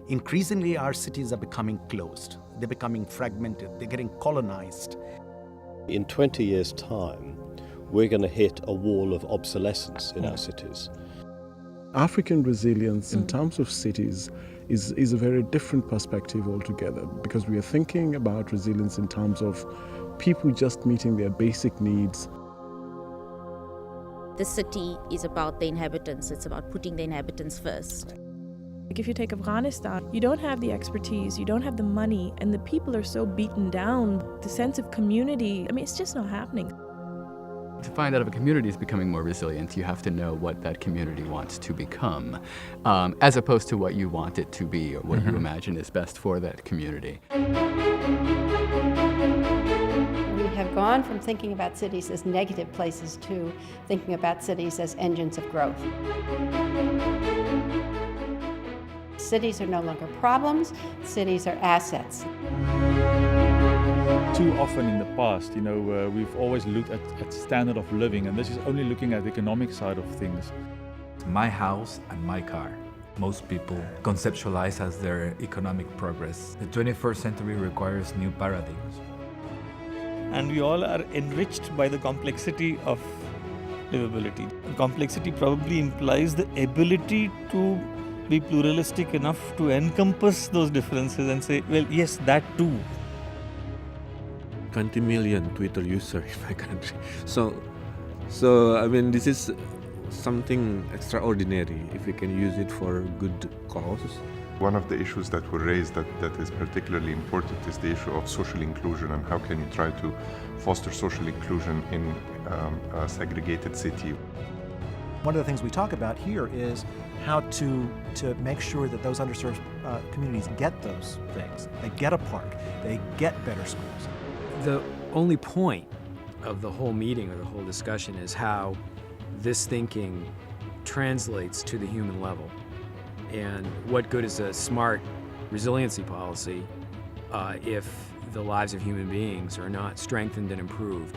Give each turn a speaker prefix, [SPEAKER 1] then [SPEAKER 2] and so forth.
[SPEAKER 1] Increasingly, our cities are becoming closed. They're becoming fragmented. They're getting colonized.
[SPEAKER 2] In 20 years' time, we're going to hit a wall of obsolescence in our cities.
[SPEAKER 3] African resilience in terms of cities is a very different perspective altogether, because we are thinking about resilience in terms of people just meeting their basic needs.
[SPEAKER 4] The city is about the inhabitants. It's about putting the inhabitants first.
[SPEAKER 5] Like if you take Afghanistan, you don't have the expertise, you don't have the money, and the people are so beaten down. The sense of community, I mean, it's just not happening.
[SPEAKER 6] To find out if a community is becoming more resilient, you have to know what that community wants to become, as opposed to what you want it to be or what you imagine is best for that community.
[SPEAKER 7] We have gone from thinking about cities as negative places to thinking about cities as engines of growth. Cities are no longer problems, cities are assets.
[SPEAKER 8] Too often in the past, we've always looked at standard of living, and this is only looking at the economic side of things.
[SPEAKER 9] My house and my car. Most people conceptualize as their economic progress. The 21st century requires new paradigms.
[SPEAKER 10] And we all are enriched by the complexity of livability. Complexity probably implies the ability to be pluralistic enough to encompass those differences and say, well, yes, that too.
[SPEAKER 11] 20 million Twitter users in my country. So I mean, this is something extraordinary if we can use it for good causes.
[SPEAKER 12] One of the issues that were raised that is particularly important is the issue of social inclusion, and how can you try to foster social inclusion in a segregated city.
[SPEAKER 13] One of the things we talk about here is how to make sure that those underserved communities get those things. They get a park, they get better schools.
[SPEAKER 14] The only point of the whole meeting or the whole discussion is how this thinking translates to the human level. And what good is a smart resiliency policy if the lives of human beings are not strengthened and improved?